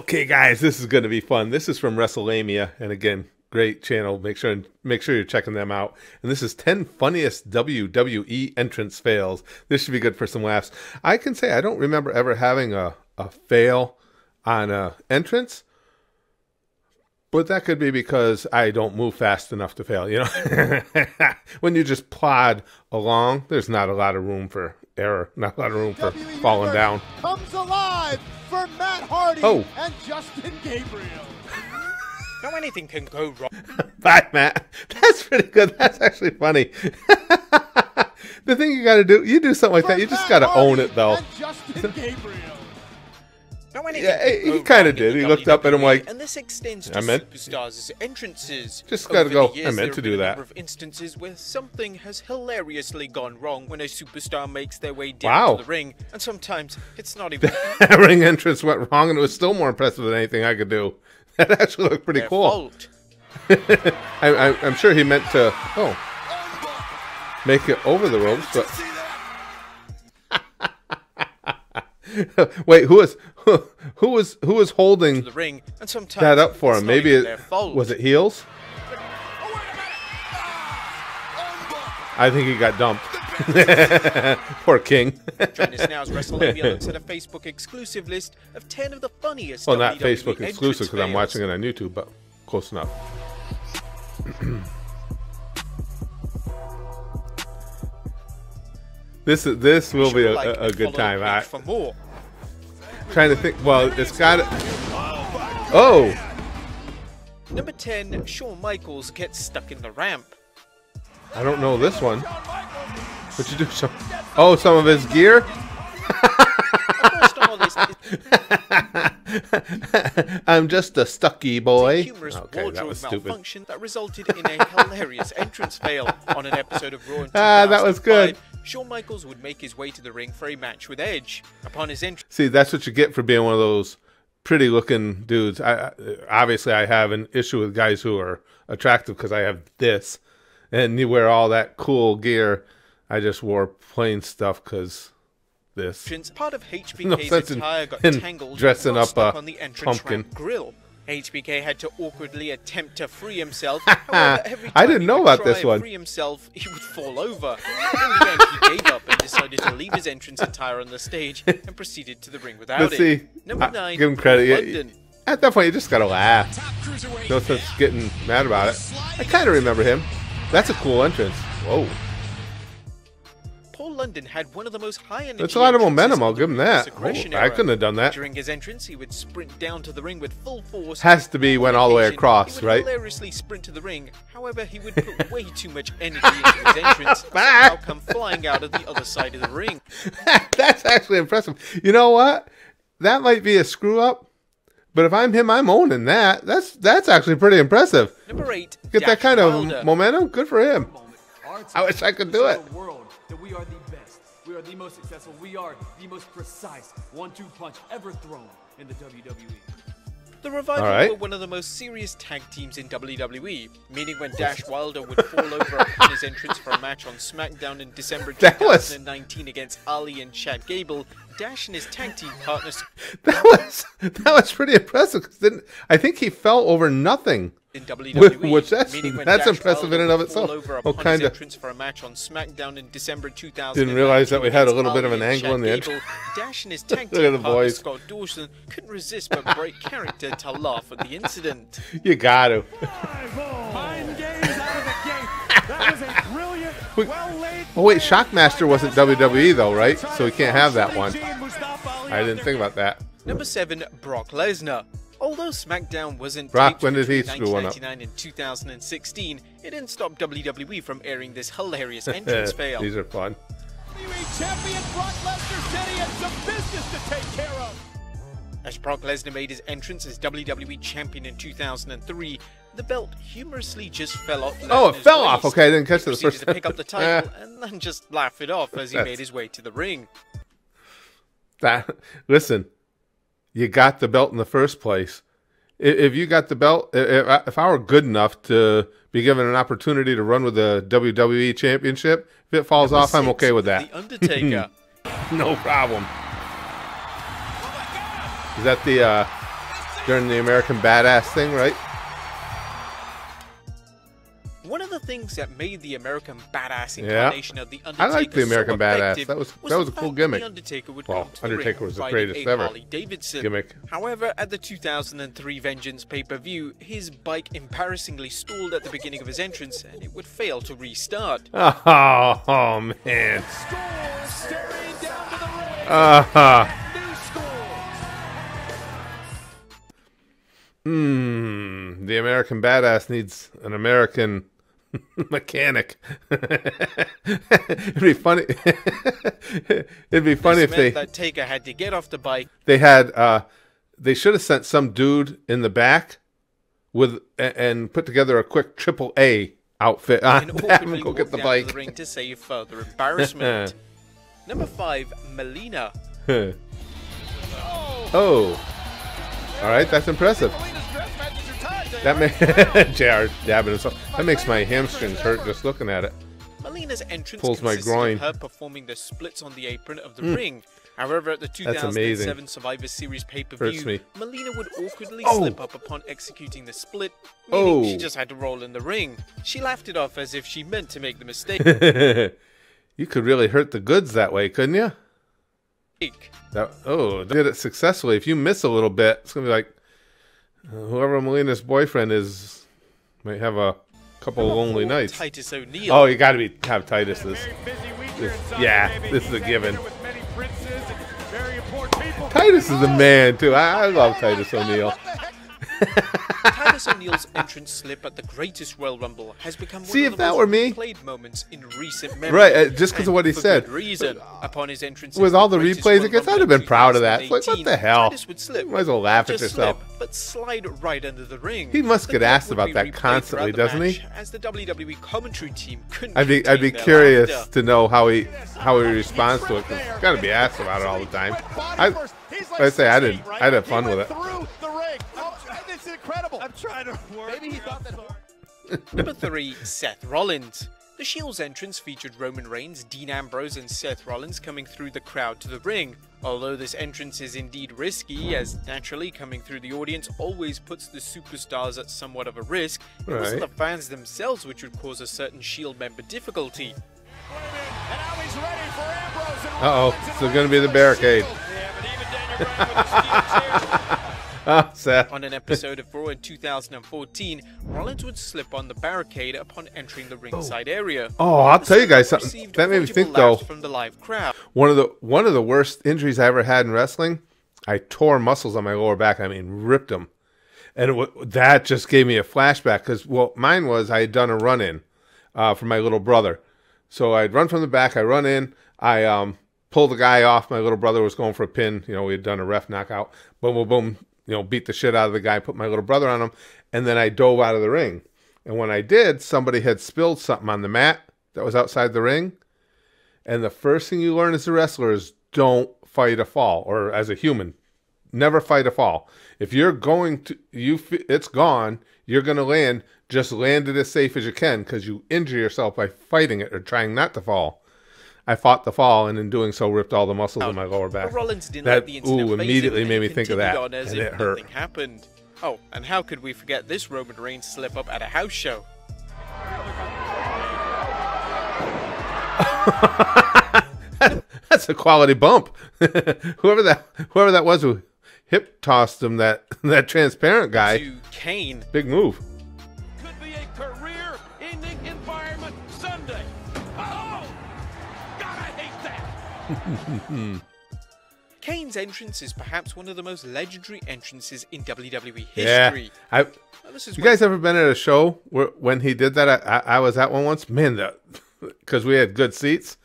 Okay, guys, this is going to be fun. This is from WrestleMania, and again, great channel. Make sure you're checking them out. And this is 10 funniest WWE entrance fails. This should be good for some laughs. I can say I don't remember ever having a fail on a entrance, but that could be because I don't move fast enough to fail. You know, when you just plod along, there's not a lot of room for error, not a lot of room for falling down. Comes alive for Matt Hardy and Justin Gabriel. No, anything can go wrong. Bye, Matt. That's pretty good. That's actually funny. The thing you got to do, you do something like that, you just got to own it, though. Justin Gabriel. No, Yeah, he kind of did. He looked up at him like, and this extends to I meant superstars' entrances. Just gotta go. Over the I years, meant to there do have been a that. number of instances where something has hilariously gone wrong when a superstar makes their way down to the ring, and sometimes it's not even that ring entrance went wrong, and it was still more impressive than anything I could do. That actually looked pretty their cool. fault. I'm sure he meant to make it over the ropes, but wait, who was holding The ring, and sometimes that up for it's him? not Maybe even it their fault. was it heels? I think he got dumped. Poor King. Join us now as WrestleMania looks at a Facebook exclusive list of 10 of the funniest Well, not WWE Facebook exclusive because I'm watching it on YouTube, but close enough. This will be a good time. For more. Trying to think. Well, it's got it. Oh, Number 10, Shawn Michaels gets stuck in the ramp. I don't know this one. What you do? Some of his gear. First on our list is I'm just a stucky boy. a humorous Okay, that wardrobe was stupid. malfunction that resulted in a hilarious entrance fail on an episode of Raw in 2005. That was good. Shawn Michaels would make his way to the ring for a match with Edge. Upon his entrance, See, that's what you get for being one of those pretty-looking dudes. Obviously, I have an issue with guys who are attractive because I have this, and you wear all that cool gear. I just wore plain stuff because this. part of No HBK's sense attire got in tangled dressing and got up stuck a on the entrance pumpkin. ramp grill. HBK had to awkwardly attempt to free himself. However, every I time didn't he know would about try this and one. free himself, he would fall over. In the end, he gave up and decided to leave his entrance attire on the stage and proceeded to the ring without But see, it. Number 9, give him credit. London. At that point, you just gotta laugh. No sense getting mad about it. I kind of remember him. That's a cool entrance. Whoa. Paul London had one of the most high-energy That's a lot of entrances momentum, I'll of the give him that. Aggression I era. couldn't have done that. During his entrance, he would sprint down to the ring with full force. Has to be went all the way occasion, across, he would right? hilariously sprint to the ring. However, he would put way too much energy into his entrance and somehow come flying out of the other side of the ring. That's actually impressive. You know what? That might be a screw up, but if I'm him, I'm owning that. That's actually pretty impressive. Number 8, Get that Dash kind of Wilder. momentum. Good for him. I wish I could do it. World that we are the best. We are the most successful. We are the most precise 1-2 punch ever thrown in the WWE. The Revival All right. were one of the most serious tag teams in WWE, meaning when Dash Wilder would fall over upon his entrance for a match on SmackDown in December That was- 2019 against Ali and Chad Gable, Dash and his tag team partners That was pretty impressive. 'Cause I think he fell over nothing. in WWE, Which that's meaning when that's Dash impressive Wilder in and of would fall itself. over Oh, upon his kind of. entrance for a match on SmackDown in December 2019 Didn't realize that we had a little bit of against an Ali angle and in the Chad entrance. Gable, Dash and his tag Look at team the partner boys. Scott Dawson couldn't resist but break character to laugh at the incident. You got to. Mind games out of the gate. That was a brilliant, well-laid. Oh wait, Shockmaster wasn't WWE though, right? So we can't have that one. I didn't think about that. Number 7, Brock Lesnar. Although SmackDown wasn't Brock, taped when did he between screw one up? 1999 and 2016, it didn't stop WWE from airing this hilarious entrance fail. These are fun. WWE champion Brock Lesnar said he had some business to take care of. As Brock Lesnar made his entrance as WWE champion in 2003, the belt humorously just fell off. Oh, it Lesnar's fell off. waist. Okay, I didn't catch He it the proceeded first to pick up the title time. and then just laugh it off as he made his way to the ring. Listen, you got the belt in the first place. If you got the belt, if I were good enough to be given an opportunity to run with the WWE Championship, if it falls off, I'm 6, okay with that. The Undertaker. No problem. Is that the during the American Badass thing, right? One of the things that made the American Badass incarnation of the Undertaker I like the American so Badass. effective That was a cool gimmick. The Undertaker would Well, come to Undertaker the was the ring greatest riding a ever Harley-Davidson. gimmick. However, at the 2003 Vengeance pay-per-view, his bike embarrassingly stalled at the beginning of his entrance, and it would fail to restart. Oh man. Staring down to the ring. New score. The American Badass needs an American mechanic. It'd be funny. It'd be funny This if meant that Taker had to get off the bike. they had. They should have sent some dude in the back with and put together a quick AAA outfit on. And Have him awkwardly go get walked the down to bike. the ring to save further embarrassment. Number 5, Melina. Oh. All right, that's impressive. Melina's dress matches your tie, Jay. That makes JR dabbing himself. That makes my hamstrings hurt just looking at it. Melina's entrance Pulls my consisted groin. of her performing the splits on the apron of the ring. However, at the amazing. 2007 Survivor Series Hurts pay-per-view, me. Melina would awkwardly Oh. slip up upon executing the split, meaning Oh. she just had to roll in the ring. She laughed it off as if she meant to make the mistake. You could really hurt the goods that way, couldn't you? Did it successfully. If you miss a little bit, it's gonna be like whoever Melina's boyfriend is might have a couple of lonely nights. Titus O'Neil. Oh, you got to have Titus's. Very busy week here in Saudi Yeah, Arabia. this is a given. With many princes and very important people. Titus is the man too. I love Titus God, O'Neil. what the heck? Titus O'Neil's entrance slip at the Greatest Royal Rumble has become one See, of if the that most were me- replayed moments in recent memory. Right, just 'cause of And what he for said. Good reason. Upon his entrance With into all the Greatest replays Royal it gets, I'd Rumble have been in proud of that. It's like, what 2018, the hell? Titus would slip. Might as well laugh Not at just yourself. slip, but slide right under the ring. He must The get clip asked would about be that replayed constantly, throughout the doesn't he? match, as the WWE commentary team couldn't I'd be contain their curious laughter. to know how he responds to it. 'Cause he's got to be asked about it all the time. I'd say I'd have fun with it. Through the ring. Oh, this is incredible. I'm trying to work. Maybe he thought that. Number 3, Seth Rollins. The Shield's entrance featured Roman Reigns, Dean Ambrose, and Seth Rollins coming through the crowd to the ring. Although this entrance is indeed risky, as naturally coming through the audience always puts the superstars at somewhat of a risk, it wasn't the Right. fans themselves which would cause a certain Shield member difficulty. And now he's ready for Ambrose and Uh-oh, Rollins. it's going to be the barricade. Yeah, but even Daniel Bryan with the steel chair. Oh, Seth. On an episode of Raw in 2014, Rollins would slip on the barricade upon entering the ringside area. Oh, I'll tell you guys The something. received That made me audible think, though, laughs from the live crowd. one of the worst injuries I ever had in wrestling, I tore muscles on my lower back. I mean, ripped them. And that just gave me a flashback because, well, mine was I had done a run-in for my little brother. So I'd run from the back. I run in. I pulled the guy off. My little brother was going for a pin. You know, we had done a ref knockout. Boom, boom, boom. You know, beat the shit out of the guy, put my little brother on him, and then I dove out of the ring. And when I did, somebody had spilled something on the mat that was outside the ring. And the first thing you learn as a wrestler is don't fight a fall, or as a human, never fight a fall. If you're going to, it's gone, you're going to land, just land it as safe as you can because you injure yourself by fighting it or trying not to fall. I fought the fall, and in doing so, ripped all the muscles in my lower back. But Rollins didn't That let the incident faze him immediately and made me think of continued that, on as and if it hurt. nothing happened. Oh, and how could we forget this Roman Reigns slip up at a house show? That's a quality bump. whoever that was who hip tossed him, that transparent guy. To Kane. Big move. Could be a career-ending environment Sunday. Oh! God, I hate that. Kane's entrance is perhaps one of the most legendary entrances in WWE Yeah. history. Now, This is you guys ever been at a show when he did that? I was at one once. Man, because we had good seats.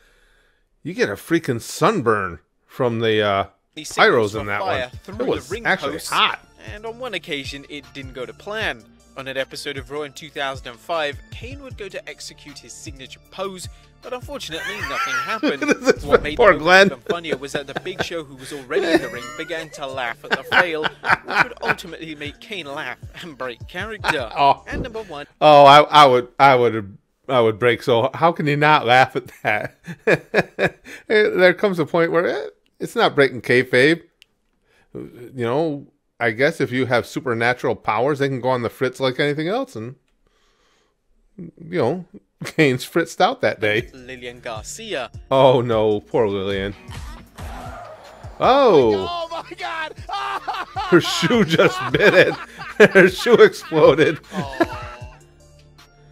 You get a freaking sunburn from the he pyros signals in for that fire one. through It was the ring actually posts, hot. and on one occasion it didn't go to plan. On an episode of Raw in 2005, Kane would go to execute his signature pose, but unfortunately nothing happened. This is What made the poor moment Glenn. even funnier was that the Big Show, who was already in the ring, began to laugh at the fail, which would ultimately make Kane laugh and break character. Oh. And number 1, Oh, I would break. So how can you not laugh at that? There comes a point where it's not breaking kayfabe. You know, I guess if you have supernatural powers, they can go on the fritz like anything else, and Kane's fritzed out that day. Lillian Garcia. Oh no, poor Lillian. Oh! Oh my God! Her shoe just bit it. Her shoe exploded.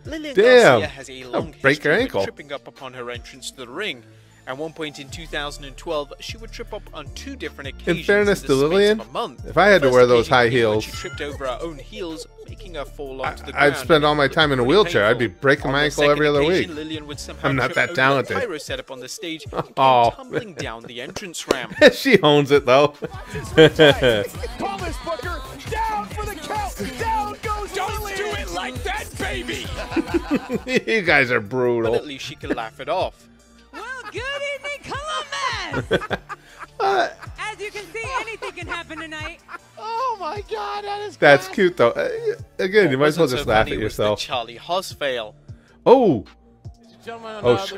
Lillian Damn! Garcia has a long Break her history ankle. of tripping up upon her entrance to the ring. At one point in 2012, she would trip up on 2 different occasions. In fairness the to space of Lillian, a month. if I had to The wear first those occasion high being when heels, she tripped over her own heels, making her fall onto the ground. I'd spend all my time in a Pretty wheelchair. I'd be painful. breaking On my the ankle second every other occasion, week. Lillian would somehow I'm not trip that over talented. the pyro setup on the stage and came Oh, tumbling down the entrance ramp. She owns it though. Call this Booker. Down for the count. Down goes Don't do it like that, baby. You guys are But brutal. at least she can laugh it off. Well, good evening, Columbus! As you can see, anything can happen tonight. Oh my God, that is. That's class. cute though. Again, you might as well Wasn't just so laugh funny at was the yourself. Charlie Haas fail. Oh, Gentlemen, Oh, sh-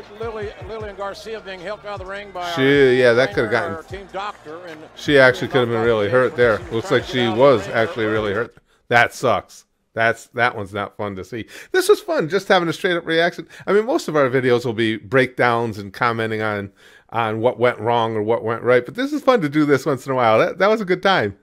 Lillian Garcia being helped out of the ring by yeah, that our could've trainer, gotten- our team doctor, and she actually could have been really hurt there. Looks like she was actually really hurt. That sucks. That one's not fun to see. This was fun, just having a straight up reaction. I mean, most of our videos will be breakdowns and commenting on what went wrong or what went right, but this is fun to do this once in a while. That was a good time.